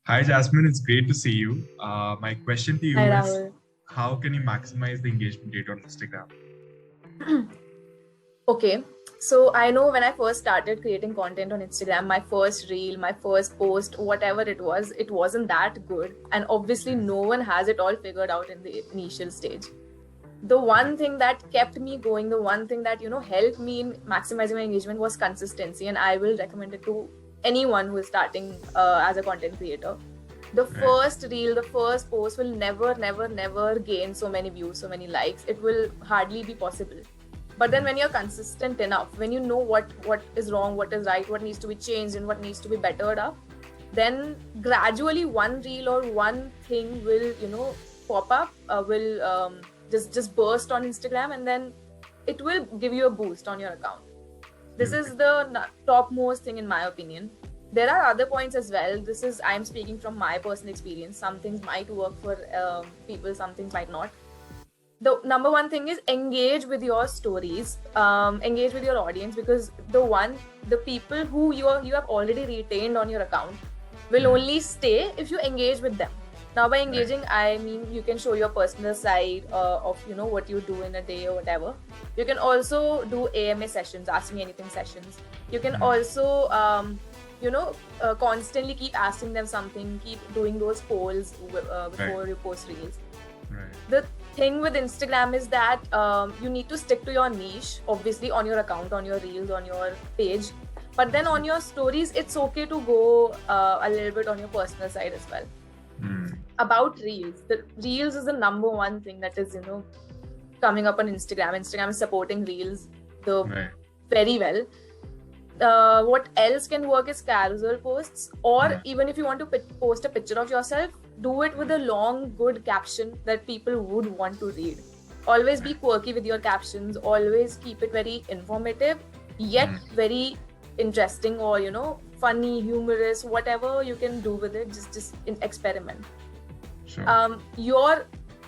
Hi, Jasmine. It's great to see you. My question to Hi, you is, Rahul. how can you maximize the engagement rate on Instagram? Okay, so I know when I first started creating content on Instagram, my first reel, my first post, whatever it wasn't that good. And obviously, no one has it all figured out in the initial stage. The one thing that kept me going, the one thing that, helped me in maximizing my engagement was consistency. And I will recommend it to anyone who is starting as a content creator. The Right. first reel, the first post will never, never, never gain so many views, so many likes. It will hardly be possible. But then when you're consistent enough, when you know what is wrong, what is right, what needs to be changed, and what needs to be bettered up, then gradually one reel or one thing will pop up, will just burst on Instagram, and then it will give you a boost on your account. This Okay. is the topmost thing in my opinion. There are other points as well. This is, I'm speaking from my personal experience. Some things might work for people, some things might not. The number one thing is engage with your stories, engage with your audience, because the people who you have already retained on your account will only stay if you engage with them. Now by Right. engaging, I mean you can show your personal side of what you do in a day or whatever. You can also do AMA sessions, ask me anything sessions. You can also constantly keep asking them something, keep doing those polls Right. before you post reels. Right. The thing with Instagram is that you need to stick to your niche, obviously on your account, on your reels, on your page. But then on your stories, it's okay to go a little bit on your personal side as well. About reels, the reels is the number one thing that is coming up on Instagram. Instagram is supporting reels the Right. very well. What else can work is carousel posts, or even if you want to post a picture of yourself, do it with a long, good caption that people would want to read. Always be quirky with your captions, always keep it very informative, yet very interesting, or funny, humorous, whatever you can do with it, just experiment. Sure.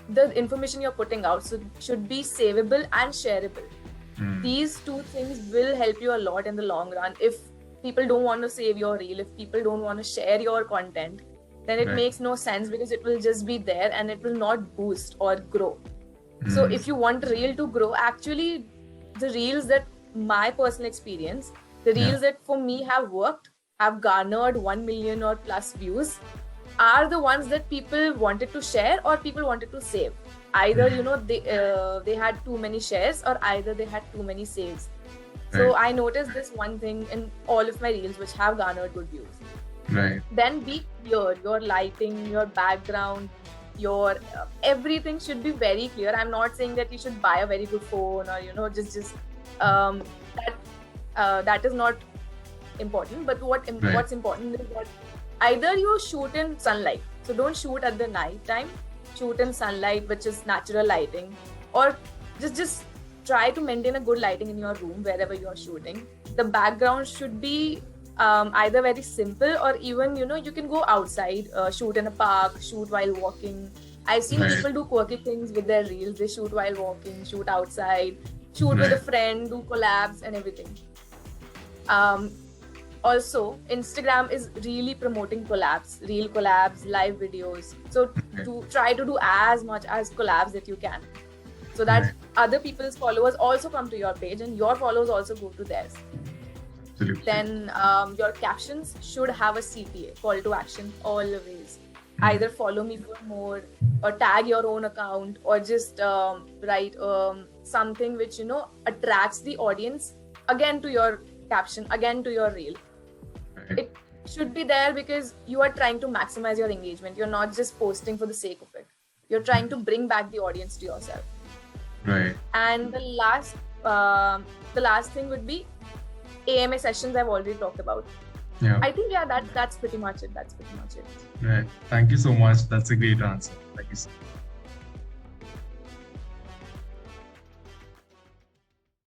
The information you're putting out should be savable and shareable. These two things will help you a lot in the long run. If people don't want to save your reel, if people don't want to share your content, then it Right. makes no sense, because it will just be there and it will not boost or grow. So if you want reel to grow, actually the reels that my personal experience, the Yeah. reels that for me have worked, have garnered 1 million or plus views, are the ones that people wanted to share or people wanted to save. Either they had too many shares, or either they had too many saves. Right. So I noticed this one thing in all of my reels which have garnered good views. Right. Then be clear. Your lighting, your background, your everything should be very clear. I'm not saying that you should buy a very good phone, or just that that is not important. But Right. what's important is that either you shoot in sunlight, so don't shoot at the night time, shoot in sunlight, which is natural lighting, or just try to maintain a good lighting in your room wherever you are shooting. The background should be either very simple, or even you can go outside, shoot in a park, shoot while walking. I've seen Right. people do quirky things with their reels. They shoot while walking, shoot outside, shoot with a Right. friend, do collabs and everything. um, Also, Instagram is really promoting collabs, real collabs, live videos. So to try to do as much as collabs that you can, so that Right. other people's followers also come to your page and your followers also go to theirs. Absolutely. Then your captions should have a CTA, call to action, always. Either follow me for more, or tag your own account, or just write something which attracts the audience again to your caption, again to your reel. Right. It should be there because you are trying to maximize your engagement. You're not just posting for the sake of it. You're trying to bring back the audience to yourself. Right. And the last thing would be AMA sessions. I've already talked about. Yeah. I think that's pretty much it. That's pretty much it. Right. Thank you so much. That's a great answer. Thank you.